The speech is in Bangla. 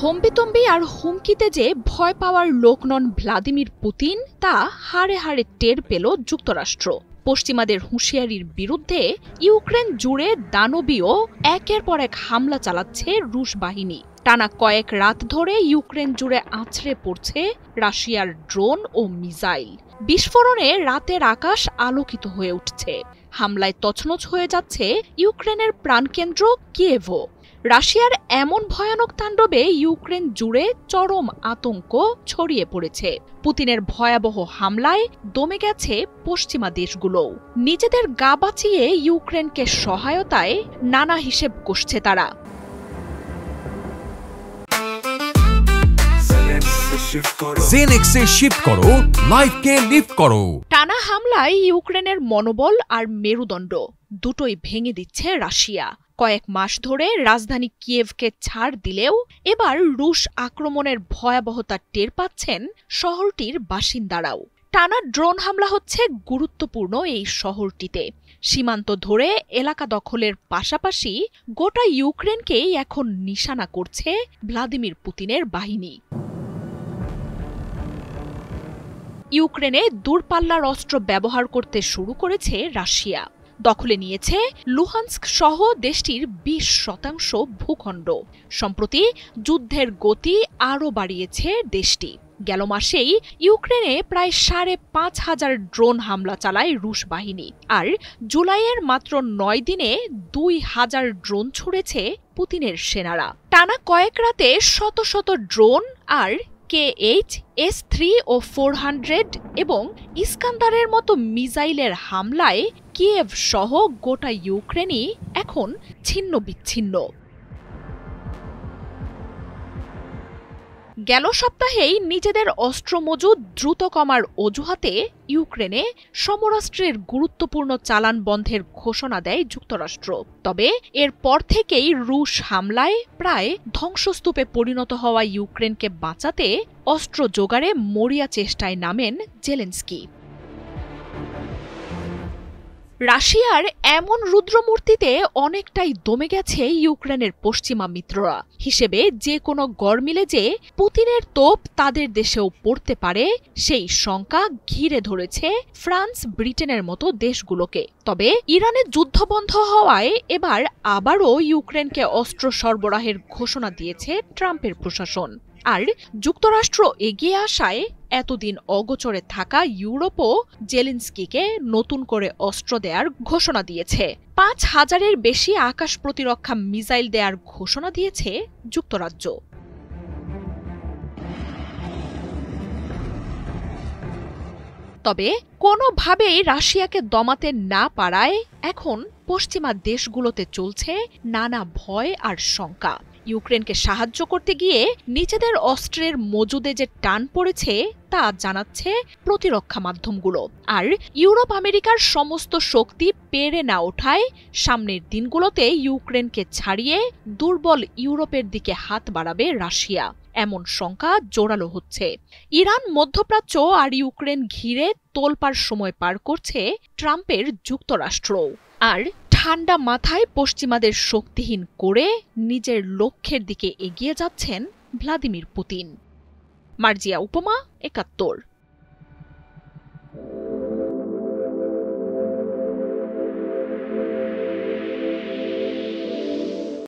হম্বিতম্বি আর হুমকিতে যে ভয় পাওয়ার লোক নন ভ্লাদিমির পুতিন তা হাড়ে হাড়ে টের পেল যুক্তরাষ্ট্র। পশ্চিমাদের হুঁশিয়ারির বিরুদ্ধে ইউক্রেন জুড়ে দানবীয় একের পর এক হামলা চালাচ্ছে রুশ বাহিনী। টানা কয়েক রাত ধরে ইউক্রেন জুড়ে আছড়ে পড়ছে রাশিয়ার ড্রোন ও মিসাইল। বিস্ফোরণে রাতের আকাশ আলোকিত হয়ে উঠছে। হামলায় তছনছ হয়ে যাচ্ছে ইউক্রেনের প্রাণকেন্দ্র কিয়েভও। রাশিয়ার এমন ভয়ানক তাণ্ডবে ইউক্রেন জুড়ে চরম আতঙ্ক ছড়িয়ে পড়েছে। পুতিনের ভয়াবহ হামলায় দমে গেছে পশ্চিমা দেশগুলোও। নিজেদের গা বাঁচিয়ে ইউক্রেনকে সহায়তায় নানা হিসেব কষছে তারা। জেনেক্সে শিফট করো, লাইফকে লিফট করো। টানা হামলায় ইউক্রেনের মনোবল আর মেরুদণ্ড দুটোই ভেঙে দিচ্ছে রাশিয়া। কয়েক মাস ধরে রাজধানী কিয়েভকে ছাড় দিলেও এবার রুশ আক্রমণের ভয়াবহতা টের পাচ্ছেন শহরটির বাসিন্দারাও। টানা ড্রোন হামলা হচ্ছে গুরুত্বপূর্ণ এই শহরটিতে। সীমান্ত ধরে এলাকা দখলের পাশাপাশি গোটা ইউক্রেনকেই এখন নিশানা করছে ভ্লাদিমির পুতিনের বাহিনী। ইউক্রেনে দূরপাল্লার অস্ত্র ব্যবহার করতে শুরু করেছে রাশিয়া। দখলে নিয়েছে লুহান্স্ক সহ দেশটির 20% ভূখণ্ড। সম্প্রতি যুদ্ধের গতি আরও বাড়িয়েছে দেশটি। গেল মাসেই ইউক্রেনে প্রায় 5,500 ড্রোন হামলা চালায় রুশ বাহিনী, আর জুলাইয়ের মাত্র 9 দিনে 2,000 ড্রোন ছুড়েছে পুতিনের সেনারা। টানা কয়েক রাতে শত শত ড্রোন আর KH-S3 ও 400 এবং ইস্কান্দারের মতো মিসাইলের হামলায় কিয়েভ সহ গোটা ইউক্রেনই এখন ছিন্ন বিচ্ছিন্ন। গেল সপ্তাহেই নিজেদের অস্ত্র মজুদ দ্রুত কমার অজুহাতে ইউক্রেনে সমরাস্ত্রের গুরুত্বপূর্ণ চালান বন্ধের ঘোষণা দেয় যুক্তরাষ্ট্র। তবে এরপর থেকেই রুশ হামলায় প্রায় ধ্বংসস্তূপে পরিণত হওয়া ইউক্রেনকে বাঁচাতে অস্ত্র জোগাড়ে মরিয়া চেষ্টায় নামেন জেলেনস্কি। রাশিয়ার এমন রুদ্রমূর্তিতে অনেকটাই দমে গেছে ইউক্রেনের পশ্চিমা মিত্ররা। হিসেবে যে কোনো গড়মিলে যে পুতিনের তোপ তাদের দেশেও পড়তে পারে সেই শঙ্কা ঘিরে ধরেছে ফ্রান্স, ব্রিটেনের মতো দেশগুলোকে। তবে ইরানের যুদ্ধ বন্ধ হওয়ায় এবার আবারও ইউক্রেনকে অস্ত্র সরবরাহের ঘোষণা দিয়েছে ট্রাম্পের প্রশাসন। আর যুক্তরাষ্ট্র এগিয়ে আসায় এতদিন অগোচরে থাকা ইউরোপও জেলেনস্কিকে নতুন করে অস্ত্র দেওয়ার ঘোষণা দিয়েছে। 5,000-এর বেশি আকাশ প্রতিরক্ষা মিসাইল দেওয়ার ঘোষণা দিয়েছে যুক্তরাজ্য। তবে কোনোভাবেই রাশিয়াকে দমাতে না পারায় এখন পশ্চিমা দেশগুলোতে চলছে নানা ভয় আর শঙ্কা। ইউক্রেনকে সাহায্য করতে গিয়ে নিজেদের অস্ত্রের মজুদে যে টান পড়েছে তা জানাচ্ছে প্রতিরক্ষা মাধ্যমগুলো। আর ইউরোপ আমেরিকার সমস্ত শক্তি পেরে না ওঠায় সামনের দিনগুলোতে ইউক্রেনকে ছাড়িয়ে দুর্বল ইউরোপের দিকে হাত বাড়াবে রাশিয়া, এমন শঙ্কা জোরালো হচ্ছে। ইরান, মধ্যপ্রাচ্য আর ইউক্রেন ঘিরে তোলপাড় সময় পার করছে ট্রাম্পের যুক্তরাষ্ট্র। আর ঠান্ডা মাথায় পশ্চিমাদের শক্তিহীন করে নিজের লক্ষ্যের দিকে এগিয়ে যাচ্ছেন ভ্লাদিমির পুতিন। মার্জিয়া উপমা, ৭১।